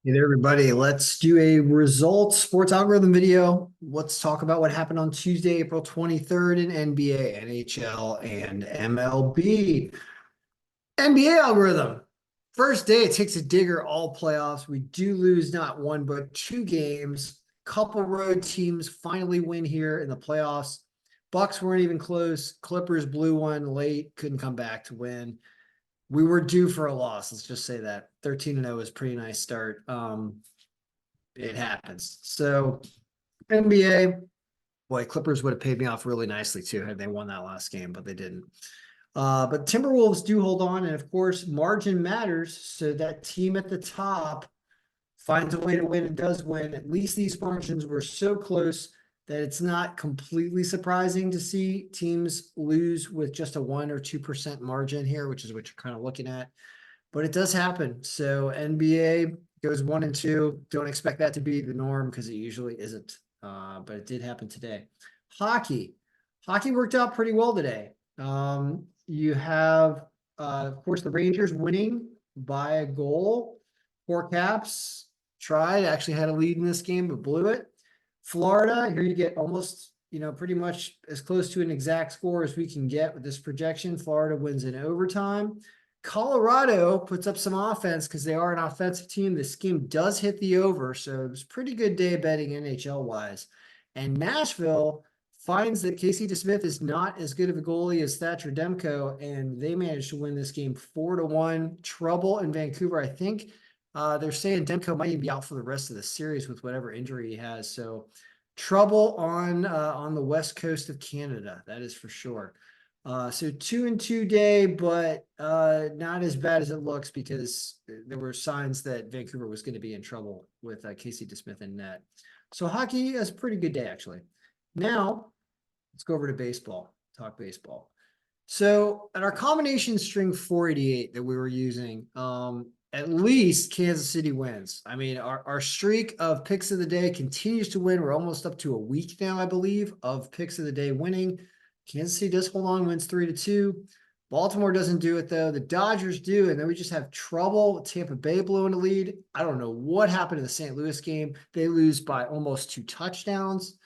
Hey there, everybody. Let's do a results sports algorithm video. Let's talk about what happened on Tuesday, April 23rd in NBA, NHL, and MLB. NBA algorithm. First day, it takes a digger all playoffs. We do lose not one, but two games. Couple road teams finally win here in the playoffs. Bucks weren't even close. Clippers blew one late, couldn't come back to win. We were due for a loss. Let's just say that 13-0 is a pretty nice start. It happens. So NBA, boy, Clippers would have paid me off really nicely too had they won that last game, but they didn't. But Timberwolves do hold on, and of course, margin matters. So that team at the top finds a way to win and does win. At least these margins were so close that it's not completely surprising to see teams lose with just a 1 or 2% margin here, which is what you're kind of looking at. But it does happen. So NBA goes 1-2. Don't expect that to be the norm because it usually isn't. But it did happen today. Hockey. Hockey worked out pretty well today. You have, of course, the Rangers winning by a goal. Four Caps tried, actually had a lead in this game, but blew it. Florida, here you get almost, pretty much as close to an exact score as we can get with this projection. Florida wins in overtime. Colorado puts up some offense because they are an offensive team. This game does hit the over, so it was a pretty good day betting NHL wise. And Nashville finds that Casey DeSmith is not as good of a goalie as Thatcher Demko, and they managed to win this game 4-1. Trouble in Vancouver. I think they're saying Demko might even be out for the rest of the series with whatever injury he has. So trouble on the west coast of Canada, that is for sure. So 2-2 day, but not as bad as it looks because there were signs that Vancouver was going to be in trouble with Casey DeSmith in net. So hockey is a pretty good day, actually. Now, let's go over to baseball, talk baseball. So at our combination string 488 that we were using, at least Kansas City wins. I mean, our streak of picks of the day continues to win. We're almost up to a week now, I believe, of picks of the day winning. Kansas City does hold on, wins 3-2. Baltimore doesn't do it, though. The Dodgers do, and then we just have trouble. Tampa Bay blowing the lead. I don't know what happened in the St. Louis game. They lose by almost 2 touchdowns.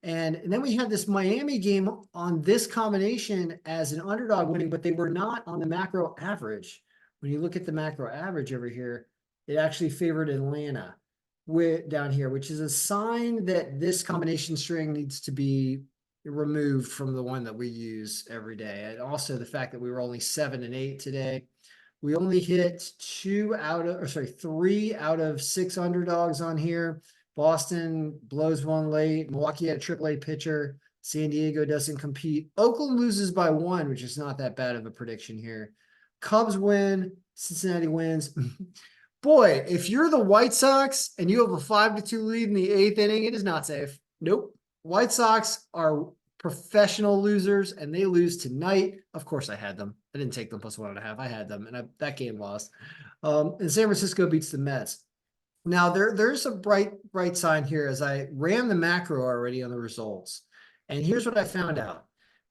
And then we had this Miami game on this combination as an underdog winning, but they were not on the macro average. When you look at the macro average over here, it actually favored Atlanta down here, which is a sign that this combination string needs to be removed from the one that we use every day. And also the fact that we were only 7-8 today. We only hit 3 out of 6 underdogs on here. Boston blows one late. Milwaukee had a AAA pitcher. San Diego doesn't compete. Oakland loses by 1, which is not that bad of a prediction here. Cubs win. Cincinnati wins. Boy, if you're the White Sox and you have a 5-2 lead in the 8th inning, it is not safe. Nope. White Sox are professional losers, and they lose tonight. Of course, I had them. I didn't take them plus 1.5. I had them, and that game lost. And San Francisco beats the Mets. Now there's a bright sign here as I ran the macro already on the results. And here's what I found out.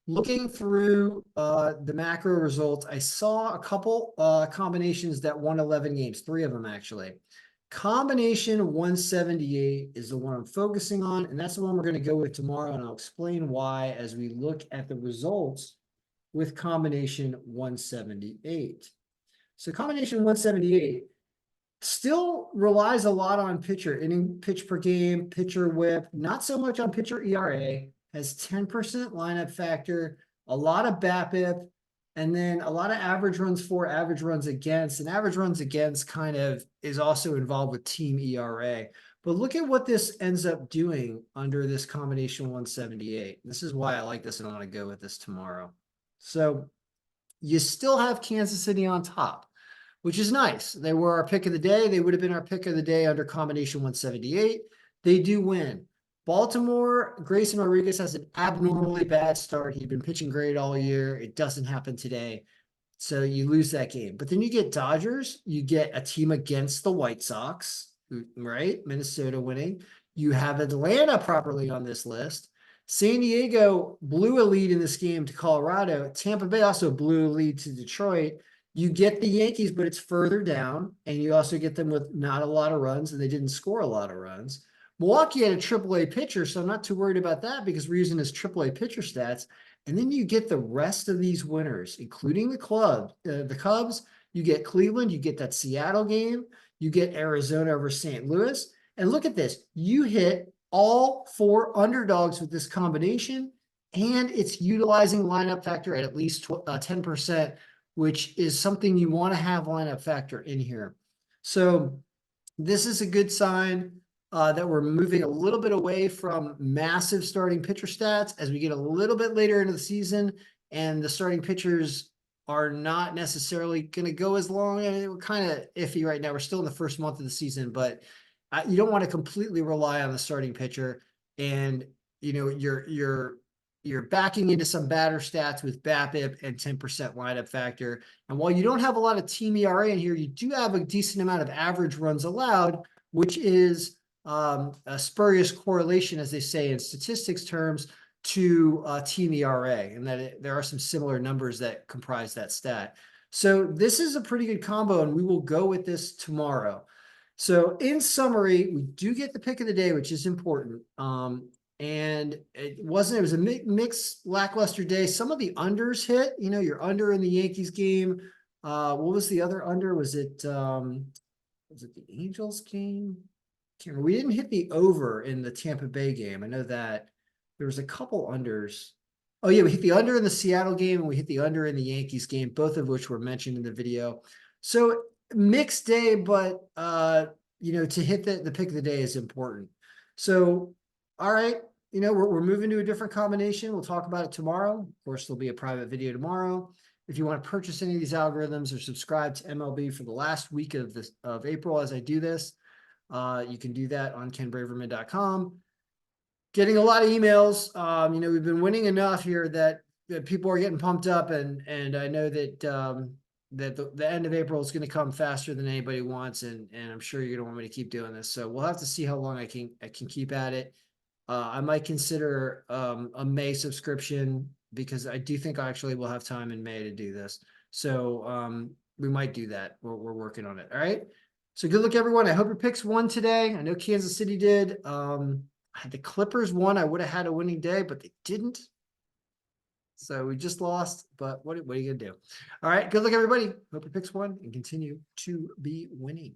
Looking through the macro results, I saw a couple combinations that won 11 games, 3 of them actually. Combination 178 is the one I'm focusing on, and that's the one we're going to go with tomorrow, and I'll explain why as we look at the results with combination 178. So combination 178 still relies a lot on pitcher, inning pitch per game, pitcher whip, not so much on pitcher ERA, has 10% lineup factor, a lot of BABIP, and then a lot of average runs for, average runs against, and average runs against kind of is also involved with team ERA. But look at what this ends up doing under this combination 178. This is why I like this and I want to go with this tomorrow. So you still have Kansas City on top, which is nice. They were our pick of the day. They would have been our pick of the day under combination 178. They do win. Baltimore, Grayson Rodriguez has an abnormally bad start. He'd been pitching great all year. It doesn't happen today. So you lose that game. But then you get Dodgers. You get a team against the White Sox, right? Minnesota winning. You have Atlanta properly on this list. San Diego blew a lead in this game to Colorado. Tampa Bay also blew a lead to Detroit. You get the Yankees, but it's further down, and you also get them with not a lot of runs, and they didn't score a lot of runs. Milwaukee had a AAA pitcher, so I'm not too worried about that because we're using his AAA pitcher stats. And then you get the rest of these winners, including the Cubs. You get Cleveland, you get that Seattle game, you get Arizona over St. Louis. And look at this. You hit all 4 underdogs with this combination, and it's utilizing lineup factor at least 10%, which is something you want to have lineup factor in here. So this is a good sign that we're moving a little bit away from massive starting pitcher stats as we get a little bit later into the season, and the starting pitchers are not necessarily going to go as long. I mean, we're kind of iffy right now. We're still in the first month of the season, but you don't want to completely rely on the starting pitcher. And you're backing into some batter stats with BABIP and 10% lineup factor. And while you don't have a lot of team ERA in here, you do have a decent amount of average runs allowed, which is a spurious correlation, as they say in statistics terms, to team ERA, and that there are some similar numbers that comprise that stat. So this is a pretty good combo, and we will go with this tomorrow. So in summary, we do get the pick of the day, which is important. And it was a mixed lackluster day. Some of the unders hit, you're under in the Yankees game. What was the other under? Was it the Angels game? Can't remember. We didn't hit the over in the Tampa Bay game. I know that there was a couple unders. Oh yeah, we hit the under in the Seattle game and we hit the under in the Yankees game, both of which were mentioned in the video. So mixed day, but to hit the pick of the day is important. So, all right, we're moving to a different combination. We'll talk about it tomorrow. Of course, there'll be a private video tomorrow. If you want to purchase any of these algorithms or subscribe to MLB for the last week of April as I do this, you can do that on kenbraverman.com. Getting a lot of emails. We've been winning enough here that people are getting pumped up, and I know that the end of April is going to come faster than anybody wants, and I'm sure you're going to want me to keep doing this. So we'll have to see how long I can keep at it. I might consider a May subscription because I do think I actually will have time in May to do this. So we might do that. We're working on it. All right. So good luck, everyone. I hope your picks won today. I know Kansas City did. The Clippers won. I would have had a winning day, but they didn't. So we just lost. But what are you going to do? All right. Good luck, everybody. Hope your picks won and continue to be winning.